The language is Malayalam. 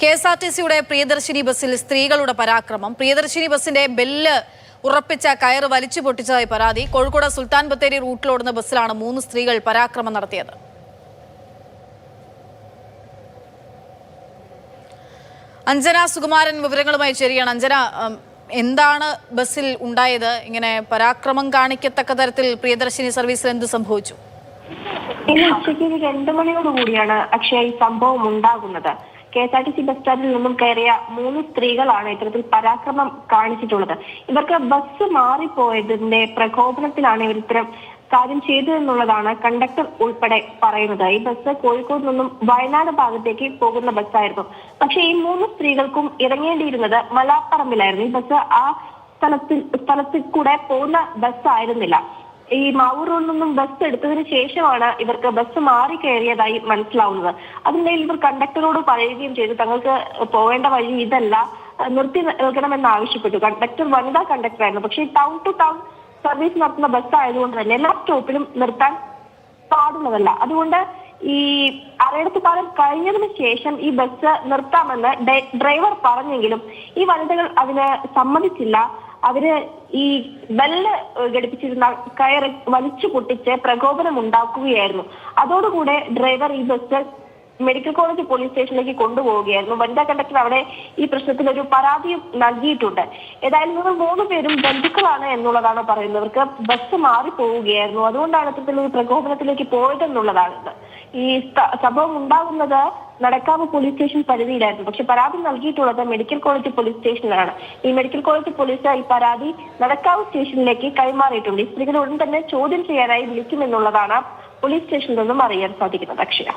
കെഎസ്ആർടിസിയുടെ പ്രിയദർശിനി ബസ്സിൽ സ്ത്രീകളുടെ പരാക്രമം. പ്രിയദർശിനി ബസ്സിന്റെ ബെല്ല് ഉറപ്പിച്ച കയറ് വലിച്ചു പൊട്ടിച്ചതായി പരാതി. കോഴിക്കോട് സുൽത്താൻ ബത്തേരി റൂട്ടിലോടുന്ന ബസ്സിലാണ് 3 സ്ത്രീകൾ പരാക്രമം നടത്തിയത്. അഞ്ജന സുകുമാരൻ വിവരങ്ങളുമായി ചേരുകയാണ്. അഞ്ജന, എന്താണ് ബസ്സിൽ ഉണ്ടായത്? ഇങ്ങനെ പരാക്രമം കാണിക്കത്തക്ക തരത്തിൽ പ്രിയദർശിനി സർവീസിൽ എന്ത് സംഭവിച്ചു? ഇന്ന് ഉച്ചയ്ക്ക് 2 മണിയോടുകൂടിയാണ് അക്ഷയ ഈ സംഭവം ഉണ്ടാകുന്നത്. കെഎസ്ആർടിസി ബസ് സ്റ്റാൻഡിൽ നിന്നും കയറിയ 3 സ്ത്രീകളാണ് ഇത്തരത്തിൽ പരാക്രമം കാണിച്ചിട്ടുള്ളത്. ഇവർക്ക് ബസ് മാറിപ്പോയതിന്റെ പ്രകോപനത്തിലാണ് ഇവർ ഇത്തരം കാര്യം ചെയ്തതെന്നുള്ളതാണ് കണ്ടക്ടർ ഉൾപ്പെടെ പറയുന്നത്. ഈ ബസ് കോഴിക്കോട് നിന്നും വയനാട് ഭാഗത്തേക്ക് പോകുന്ന ബസ്സായിരുന്നു. പക്ഷേ ഈ 3 സ്ത്രീകൾക്കും ഇറങ്ങേണ്ടിയിരുന്നത് മലാപ്പറമ്പിലായിരുന്നു. ഈ ബസ് ആ സ്ഥലത്തിൽ കൂടെ പോകുന്ന ബസ്സായിരുന്നില്ല. ഈ മാവൂരിൽ നിന്നും ബസ് എടുത്തതിന് ശേഷമാണ് ഇവർക്ക് ബസ് മാറി കയറിയതായി മനസ്സിലാവുന്നത്. അതിനിടയിൽ ഇവർ കണ്ടക്ടറോട് പറയുകയും ചെയ്തു, തങ്ങൾക്ക് പോവേണ്ട വഴി ഇതല്ല, നിർത്തി നൽകണമെന്ന് ആവശ്യപ്പെട്ടു. കണ്ടക്ടർ വനിതാ കണ്ടക്ടറായിരുന്നു. പക്ഷേ ടൗൺ ടു ടൗൺ സർവീസ് നടത്തുന്ന ബസ് ആയതുകൊണ്ട് തന്നെ എല്ലാ സ്റ്റോപ്പിലും നിർത്താൻ പാടുള്ളതല്ല. അതുകൊണ്ട് ഈ അരയിടത്ത് പാലം കഴിഞ്ഞതിന് ശേഷം ഈ ബസ് നിർത്താമെന്ന് ഡ്രൈവർ പറഞ്ഞെങ്കിലും ഈ വനിതകൾ അതിന് സമ്മതിച്ചില്ല. അവര് ഈ ബെല്ല് ഘടിപ്പിച്ചിരുന്ന കയറ് വലിച്ചു പൊട്ടിച്ച് പ്രകോപനം ഉണ്ടാക്കുകയായിരുന്നു. അതോടുകൂടെ ഡ്രൈവർ ഈ ബസ് മെഡിക്കൽ കോളേജ് പോലീസ് സ്റ്റേഷനിലേക്ക് കൊണ്ടുപോവുകയായിരുന്നു. വനിതാ കണ്ടക്ടർ അവിടെ ഈ പ്രശ്നത്തിൽ ഒരു പരാതിയും നൽകിയിട്ടുണ്ട്. ഏതായാലും നിങ്ങൾ 3 പേരും ബന്ധുക്കളാണ് എന്നുള്ളതാണ് പറയുന്നവർക്ക് ബസ് മാറിപ്പോവുകയായിരുന്നു. അതുകൊണ്ടാണ് ഇത്തരത്തിലൊരു പ്രകോപനത്തിലേക്ക് പോയതെന്നുള്ളതാണ്. ഈ സംഭവം ഉണ്ടാകുന്നത് നടക്കാവ് പോലീസ് സ്റ്റേഷൻ പരിധിയിലായിരുന്നു. പക്ഷെ പരാതി നൽകിയിട്ടുള്ളത് മെഡിക്കൽ കോളേജ് പോലീസ് സ്റ്റേഷനിലാണ്. ഈ മെഡിക്കൽ കോളേജ് പോലീസ് ഈ പരാതി നടക്കാവ് സ്റ്റേഷനിലേക്ക് കൈമാറിയിട്ടുണ്ട്. ഈ സ്ത്രീകളെ ഉടൻ തന്നെ ചോദ്യം ചെയ്യാനായി വിളിക്കുമെന്നുള്ളതാണ് പോലീസ് സ്റ്റേഷനിൽ നിന്നും അറിയാൻ സാധിക്കുന്നത്. അക്ഷയ.